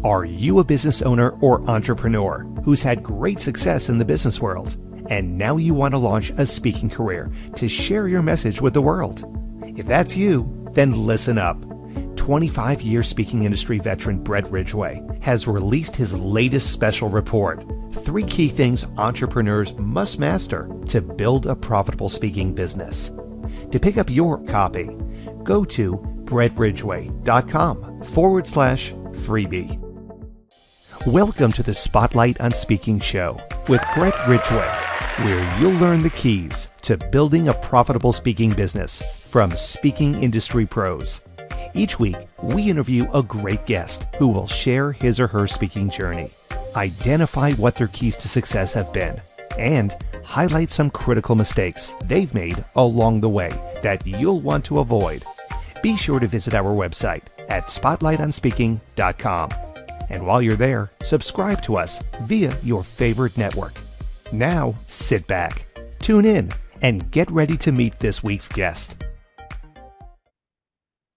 Are you a business owner or entrepreneur who's had great success in the business world, and now you want to launch a speaking career to share your message with the world? If that's you, then listen up. 25-year speaking industry veteran Brett Ridgway has released his latest special report, 3 key things entrepreneurs must master to build a profitable speaking business. To pick up your copy, go to brettridgway.com/freebie. Welcome to the Spotlight on Speaking show with Brett Ridgway, where you'll learn the keys to building a profitable speaking business from speaking industry pros. Each week, we interview a great guest who will share his or her speaking journey, identify what their keys to success have been, and highlight some critical mistakes they've made along the way that you'll want to avoid. Be sure to visit our website at spotlightonspeaking.com. And while you're there, subscribe to us via your favorite network. Now, sit back, tune in, and get ready to meet this week's guest.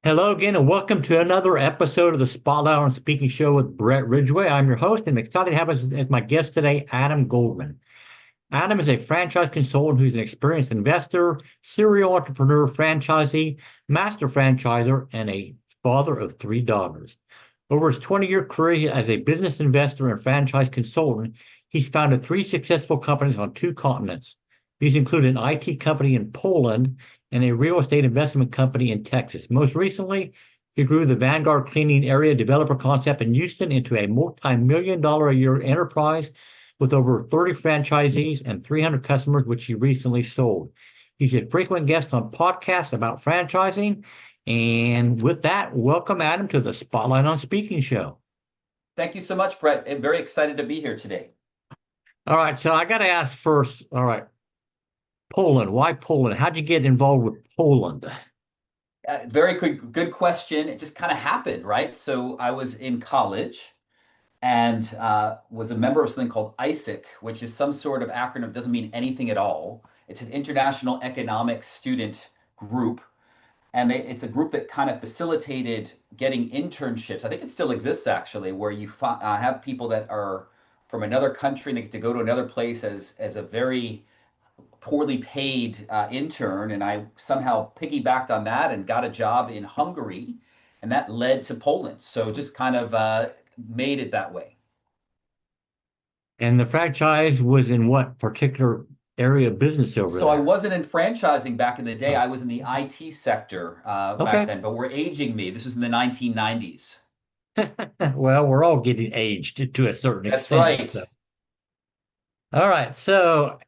Hello again, and welcome to another episode of the Spotlight on Speaking show with Brett Ridgway. I'm your host, and I'm excited to have as my guest today, Adam Goldman. Adam is a franchise consultant who's an experienced investor, serial entrepreneur, franchisee, master franchiser, and a father of 3 daughters. Over his 20-year career as a business investor and franchise consultant, he's founded 3 successful companies on 2 continents. These include an IT company in Poland and a real estate investment company in Texas. Most recently, he grew the Vanguard Cleaning Area Developer concept in Houston into a multi-million-dollar-a-year enterprise with over 30 franchisees and 300 customers, which he recently sold. He's a frequent guest on podcasts about franchising. And with that, welcome, Adam, to the Spotlight on Speaking show. Thank you so much, Brett. I'm very excited to be here today. All right, so I got to ask first, all right, Poland. Why Poland? How'd you get involved with Poland? Very good question. It just kind of happened, right? So I was in college and was a member of something called ISIC, which is some sort of acronym. It doesn't mean anything at all. It's an international economic student group. And it's a group that kind of facilitated getting internships. I think it still exists, actually, where you have people that are from another country and they get to go to another place as a very poorly paid intern. And I somehow piggybacked on that and got a job in Hungary. And that led to Poland. So just kind of made it that way. And the franchise was in what particular area of business over So there? I wasn't in franchising back in the day. I was in the IT sector back then, but we're aging me. This was in the 1990s. Well, we're all getting aged to a certain That's extent. right. So. All right. So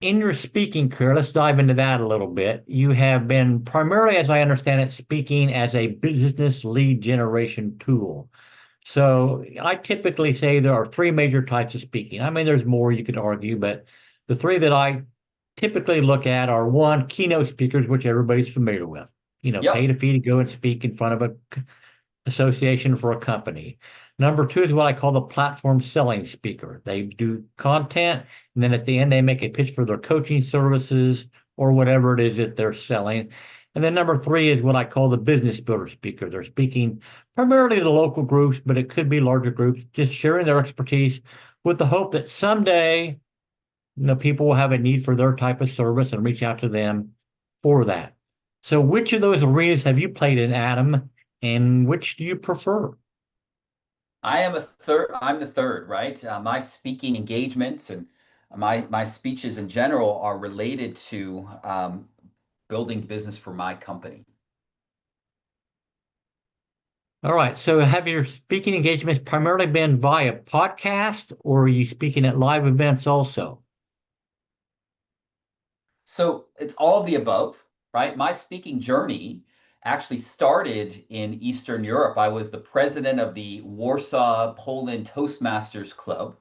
in your speaking career, let's dive into that a little bit. You have been primarily, as I understand it, speaking as a business lead generation tool. So I typically say there are 3 major types of speaking. I mean, there's more you could argue, but the 3 that I typically look at are 1, keynote speakers, which everybody's familiar with. Yep. Paid a fee to go and speak in front of a association for a company. Number 2 is what I call the platform selling speaker. They do content, and then at the end, they make a pitch for their coaching services or whatever it is that they're selling. And then number 3 is what I call the business builder speaker. They're speaking primarily to local groups, but it could be larger groups, just sharing their expertise with the hope that someday people will have a need for their type of service and reach out to them for that. So which of those arenas have you played in, Adam, and which do you prefer? I'm the third, right? My speaking engagements and my speeches in general are related to building business for my company. All right. So have your speaking engagements primarily been via podcast, or are you speaking at live events also? So it's all of the above, right? My speaking journey actually started in Eastern Europe. I was the president of the Warsaw, Poland Toastmasters Club.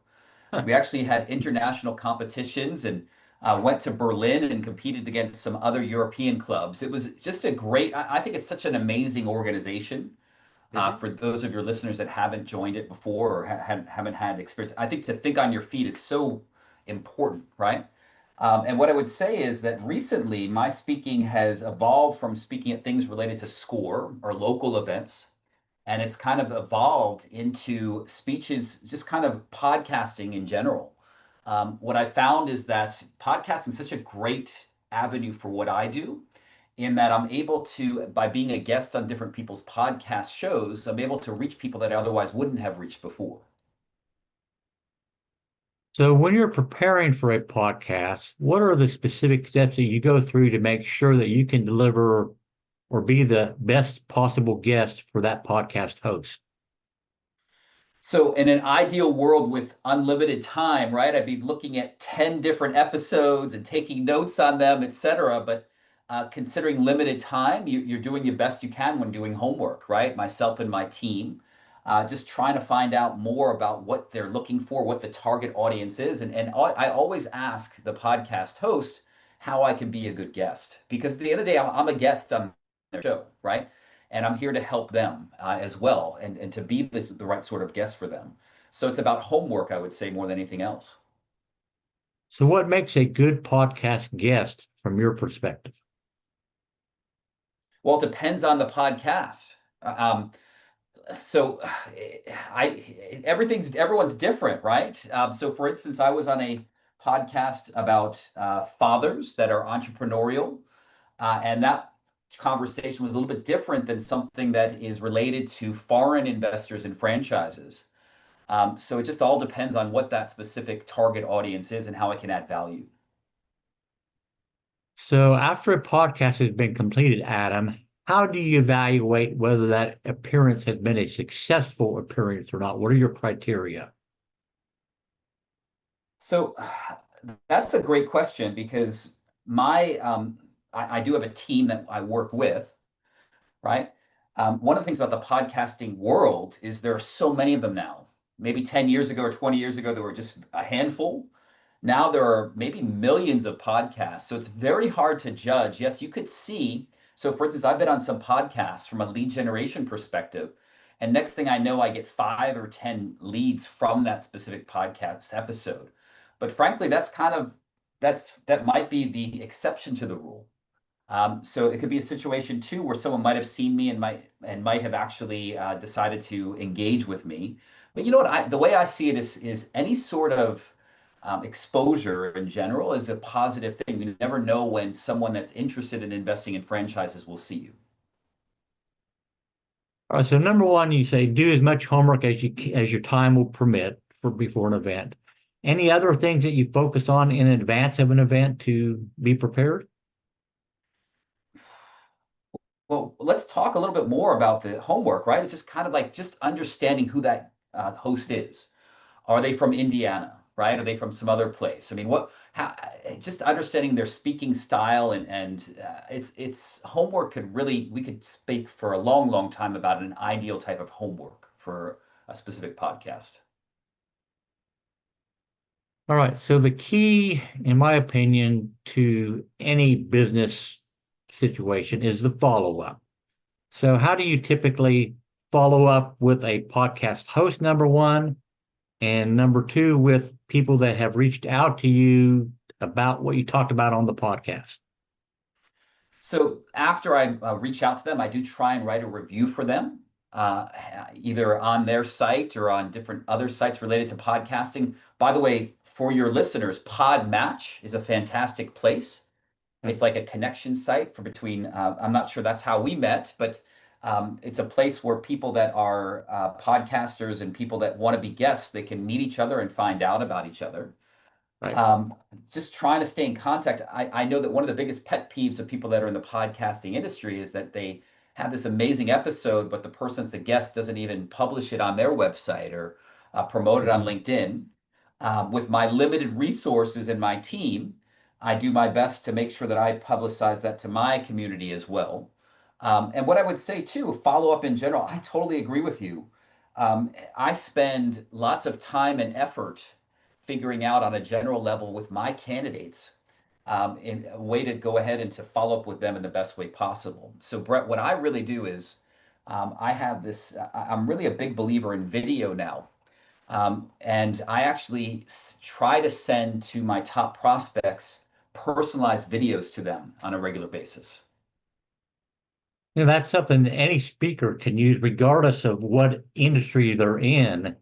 We actually had international competitions and went to Berlin and competed against some other European clubs. It was just a great, I think it's such an amazing organization. For those of your listeners that haven't joined it before or haven't had experience, I think to think on your feet is so important, right? And what I would say is that recently my speaking has evolved from speaking at things related to SCORE or local events And it's kind of evolved into speeches, just kind of podcasting in general. What I found is that podcasting is such a great avenue for what I do, in that I'm able to, by being a guest on different people's podcast shows, I'm able to reach people that I otherwise wouldn't have reached before. So when you're preparing for a podcast, what are the specific steps that you go through to make sure that you can deliver or be the best possible guest for that podcast host? So in an ideal world with unlimited time, right, I'd be looking at 10 different episodes and taking notes on them, et cetera. But considering limited time, you're doing your best you can when doing homework, right? Myself and my team, just trying to find out more about what they're looking for, what the target audience is. I always ask the podcast host how I can be a good guest. Because at the end of the day, I'm a guest on their show, right? And I'm here to help them as well, and to be the right sort of guest for them. So it's about homework, I would say, more than anything else. So what makes a good podcast guest from your perspective? Well, it depends on the podcast. Um, so everyone's different, right? So for instance, I was on a podcast about fathers that are entrepreneurial, and that conversation was a little bit different than something that is related to foreign investors and franchises. So it just all depends on what that specific target audience is and how it can add value. So after a podcast has been completed, Adam, how do you evaluate whether that appearance has been a successful appearance or not? What are your criteria? So that's a great question, because I do have a team that I work with, right? One of the things about the podcasting world is there are so many of them now. Maybe 10 years ago or 20 years ago, there were just a handful. Now there are maybe millions of podcasts. So it's very hard to judge. Yes, you could see. So, for instance, I've been on some podcasts from a lead generation perspective. And next thing I know, I get 5 or 10 leads from that specific podcast episode. But frankly, that might be the exception to the rule. So it could be a situation too where someone might have seen me and might have actually decided to engage with me. But you know what? The way I see it is any sort of exposure in general is a positive thing. You never know when someone that's interested in investing in franchises will see you. All right, so number one, you say do as much homework as your time will permit for before an event. Any other things that you focus on in advance of an event to be prepared? Well, let's talk a little bit more about the homework, right? It's just kind of like just understanding who that host is. Are they from Indiana, right? Are they from some other place? I mean, just understanding their speaking style, and it's homework could really, we could speak for a long, long time about an ideal type of homework for a specific podcast. All right. So the key, in my opinion, to any business situation is the follow-up. So how do you typically follow up with a podcast host, number one, and number two, with people that have reached out to you about what you talked about on the podcast? So after I reach out to them, I do try and write a review for them, uh, either on their site or on different other sites related to podcasting. By the way, for your listeners, Podmatch is a fantastic place. It's like a connection site for between, I'm not sure that's how we met, but it's a place where people that are podcasters and people that want to be guests, they can meet each other and find out about each other. Right. um, just trying to stay in contact. I know that one of the biggest pet peeves of people that are in the podcasting industry is that they have this amazing episode, but the person that's the guest doesn't even publish it on their website or promote it on Mhm. LinkedIn. With my limited resources and my team, I do my best to make sure that I publicize that to my community as well. And what I would say too, follow up in general, I totally agree with you. I spend lots of time and effort figuring out on a general level with my candidates in a way to go ahead and to follow up with them in the best way possible. So, Brett, what I really do is I have this, I'm really a big believer in video now. And I actually try to send to my top prospects personalized videos to them on a regular basis. That's something that any speaker can use, regardless of what industry they're in,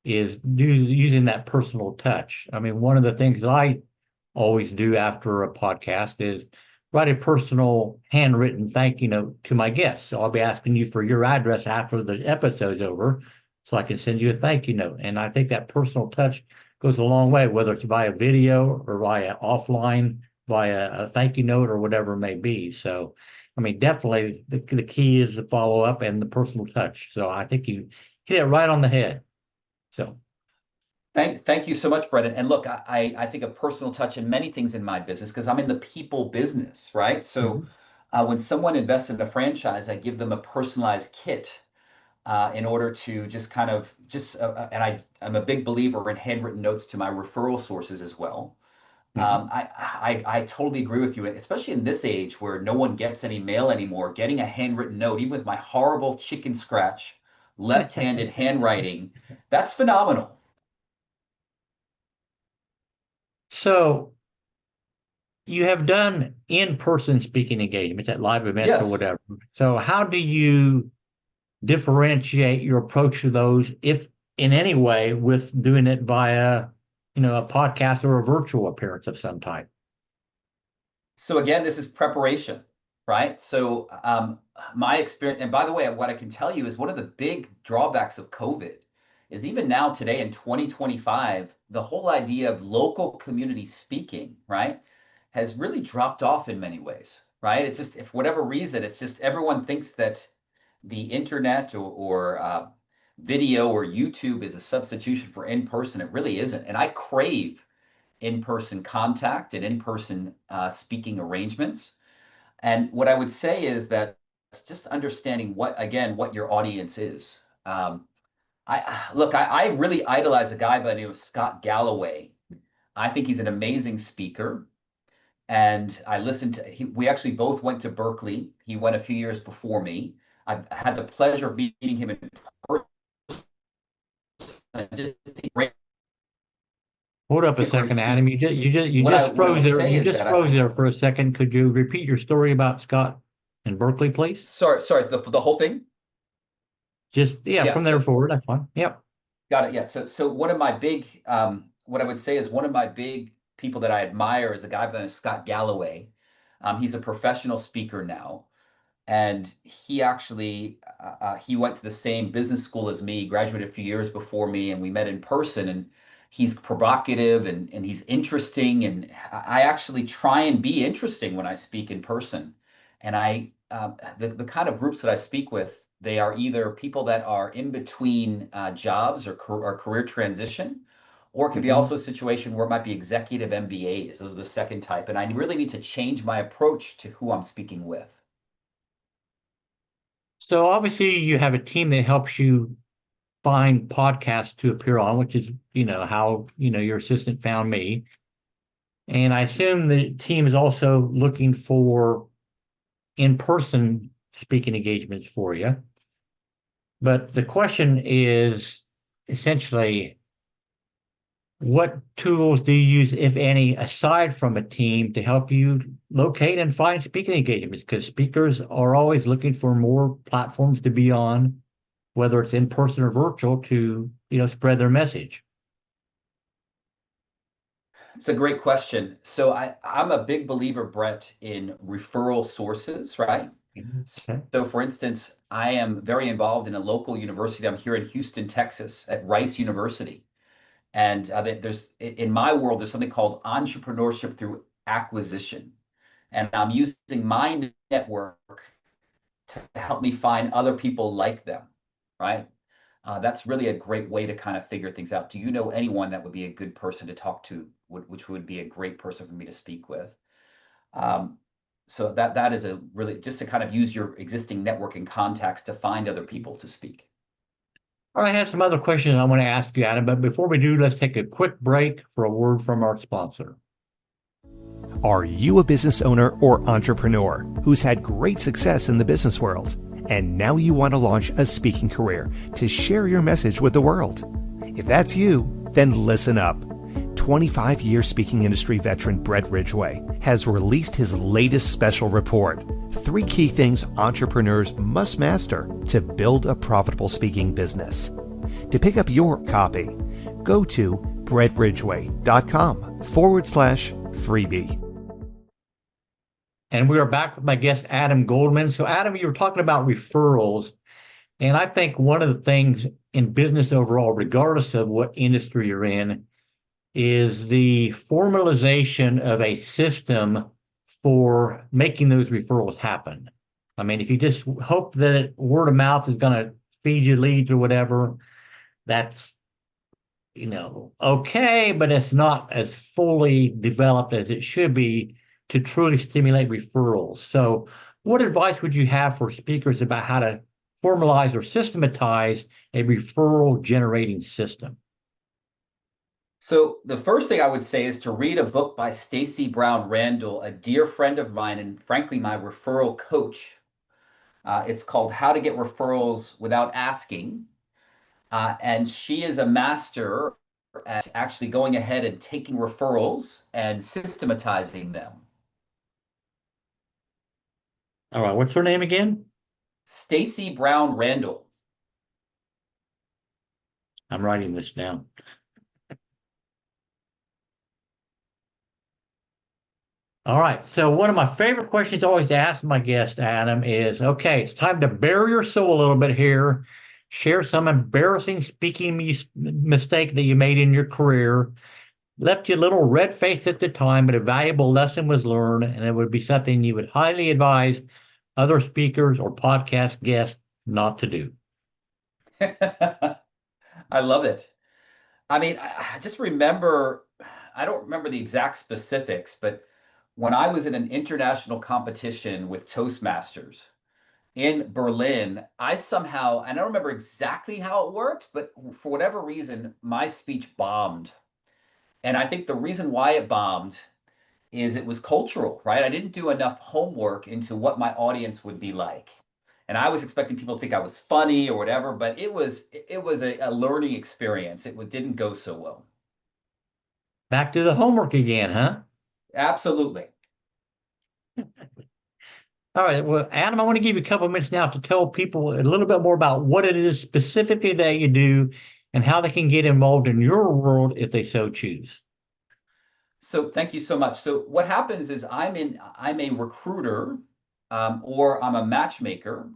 is using that personal touch. I mean, one of the things that I always do after a podcast is write a personal handwritten thank you note to my guests. So I'll be asking you for your address after the episode's over so I can send you a thank you note. And I think that personal touch goes a long way, whether it's via video or via offline, via a thank you note or whatever it may be. So, I mean, definitely the key is the follow up and the personal touch. So I think you hit it right on the head. So Thank you so much, Brendan. And look, I think of personal touch in many things in my business because I'm in the people business, right? So mhm. when someone invests in a franchise, I give them a personalized kit in order to just kind of and I'm a big believer in handwritten notes to my referral sources as well. Mhm. I totally agree with you, especially in this age where no one gets any mail anymore. Getting a handwritten note, even with my horrible chicken scratch, left-handed handwriting, that's phenomenal. So you have done in-person speaking engagements at live events or Yes. whatever. So how do you differentiate your approach to those, if in any way, with doing it via, a podcast or a virtual appearance of some type? So again, this is preparation, right? So my experience, and by the way, what I can tell you is one of the big drawbacks of COVID is even now today in 2025, the whole idea of local community speaking, right, has really dropped off in many ways, right? It's just, if whatever reason, it's just everyone thinks that the internet or video or YouTube is a substitution for in person. It really isn't. And I crave in-person contact and in-person speaking arrangements. And what I would say is that it's just understanding what your audience is. I really idolize a guy by the name of Scott Galloway. I think he's an amazing speaker. And I listened we actually both went to Berkeley. He went a few years before me. I've had the pleasure of meeting him in person. Just great Hold up a great second, speaker. Adam. You What I just what I froze would there. say You is just that froze there for a second. Could you repeat your story about Scott and Berkeley, please? sorry, the whole thing. Just yeah, Yeah, from there so forward. That's fine. Yep. got it. Yeah. So one of my big, what I would say is one of my big people that I admire is a guy by the name of Scott Galloway. He's a professional speaker now, and he went to the same business school as me, graduated a few years before me, and we met in person. And he's provocative and he's interesting, and I actually try and be interesting when I speak in person. And the kind of groups that I speak with, they are either people that are in between jobs or career transition, or it could be Mhm. also a situation where it might be executive MBAs. Those are the second type, and I really need to change my approach to who I'm speaking with. So obviously you have a team that helps you find podcasts to appear on, which is, how, your assistant found me. And I assume the team is also looking for in-person speaking engagements for you. But the question is essentially, what tools do you use, if any, aside from a team to help you locate and find speaking engagements? Because speakers are always looking for more platforms to be on, whether it's in person or virtual, to, spread their message. It's a great question. So I'm a big believer, Brett, in referral sources, right? Mhm. Okay. So for instance, I am very involved in a local university. I'm here in Houston, Texas at Rice University. And there's in my world, there's something called entrepreneurship through acquisition. And I'm using my network to help me find other people like them, right? That's really a great way to kind of figure things out. Do you know anyone that would be a good person to talk to, which would be a great person for me to speak with? Um, so that is a really just to kind of use your existing network and contacts to find other people to speak. All right, I have some other questions I want to ask you, Adam, but before we do, let's take a quick break for a word from our sponsor. Are you a business owner or entrepreneur who's had great success in the business world, and now you want to launch a speaking career to share your message with the world? If that's you, then listen up. 25-year speaking industry veteran Brett Ridgway has released his latest special report, 3 key things entrepreneurs must master to build a profitable speaking business. To pick up your copy, go to brettridgway.com/freebie. And we are back with my guest, Adam Goldman. So, Adam, you were talking about referrals. And I think one of the things in business overall, regardless of what industry you're in, is the formalization of a system for making those referrals happen. I mean, if you just hope that word of mouth is going to feed you leads or whatever, that's, okay, but it's not as fully developed as it should be to truly stimulate referrals. So what advice would you have for speakers about how to formalize or systematize a referral generating system? So the first thing I would say is to read a book by Stacy Brown Randall, a dear friend of mine, and frankly, my referral coach. It's called How to Get Referrals Without Asking. And she is a master at actually going ahead and taking referrals and systematizing them. All right. What's her name again? Stacy Brown Randall. I'm writing this down. All right. So one of my favorite questions always to ask my guest, Adam, is, okay, it's time to bare your soul a little bit here. Share some embarrassing speaking mistake that you made in your career. Left you a little red-faced at the time, but a valuable lesson was learned, and it would be something you would highly advise other speakers or podcast guests not to do. I love it. I mean, I just remember, I don't remember the exact specifics, but when I was in an international competition with Toastmasters in Berlin, I somehow, I don't remember exactly how it worked, but for whatever reason, my speech bombed. And I think the reason why it bombed is it was cultural, right? I didn't do enough homework into what my audience would be like. And I was expecting people to think I was funny or whatever, but it was a learning experience. It didn't go so well. Back to the homework again, huh? Absolutely. All right. Well, Adam, I want to give you a couple of minutes now to tell people a little bit more about what it is specifically that you do and how they can get involved in your world if they so choose. So thank you so much. So what happens is I'm a recruiter, or I'm a matchmaker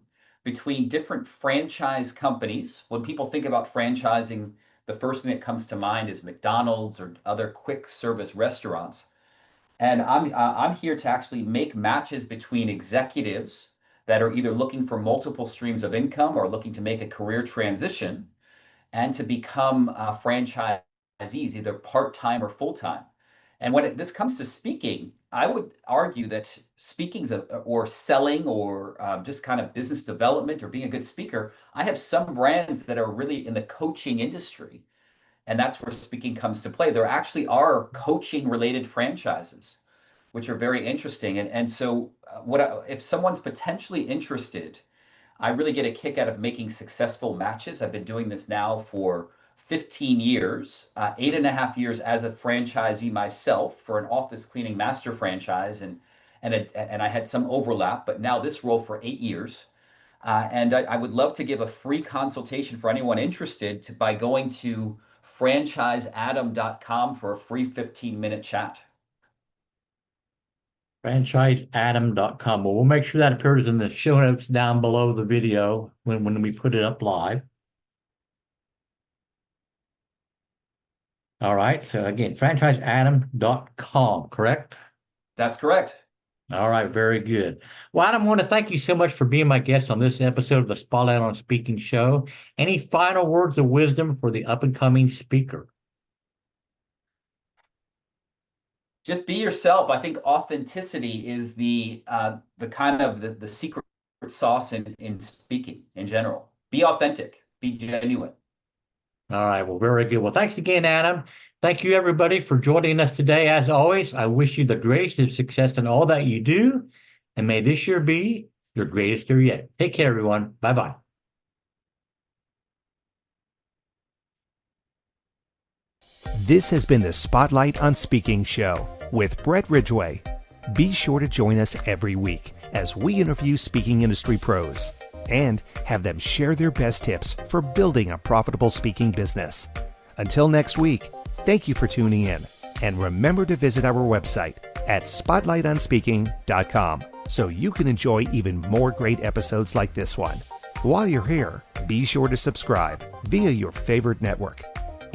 between different franchise companies. When people think about franchising, the first thing that comes to mind is McDonald's or other quick service restaurants. And I'm here to actually make matches between executives that are either looking for multiple streams of income or looking to make a career transition and to become franchisees, either part-time or full-time. And when this comes to speaking, I would argue that speaking or selling or just kind of business development or being a good speaker, I have some brands that are really in the coaching industry. And that's where speaking comes to play. There actually are coaching related franchises, which are very interesting. And so if someone's potentially interested, I really get a kick out of making successful matches. I've been doing this now for 15 years, 8.5 years as a franchisee myself for an office cleaning master franchise. And I had some overlap, but now this role for 8 years. And I would love to give a free consultation for anyone interested by going to franchiseadam.com for a free 15-minute chat. Franchiseadam.com. Well, we'll make sure that appears in the show notes down below the video when we put it up live. All right. So again, franchiseadam.com, correct? That's correct. All right, very good. Well, Adam, I want to thank you so much for being my guest on this episode of the Spotlight on Speaking show. Any final words of wisdom for the up-and-coming speaker? Just be yourself. I think authenticity is the kind of the secret sauce in speaking in general. Be authentic. Be genuine. All right, well, very good. Well, thanks again, Adam. Thank you, everybody, for joining us today. As always, I wish you the greatest of success in all that you do, and may this year be your greatest year yet. Take care, everyone. Bye-bye. This has been the Spotlight on Speaking show with Brett Ridgway. Be sure to join us every week as we interview speaking industry pros and have them share their best tips for building a profitable speaking business. Until next week, thank you for tuning in, and remember to visit our website at spotlightonspeaking.com so you can enjoy even more great episodes like this one. While you're here, be sure to subscribe via your favorite network.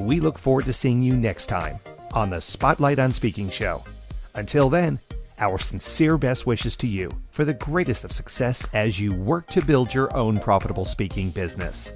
We look forward to seeing you next time on the Spotlight on Speaking show. Until then, our sincere best wishes to you for the greatest of success as you work to build your own profitable speaking business.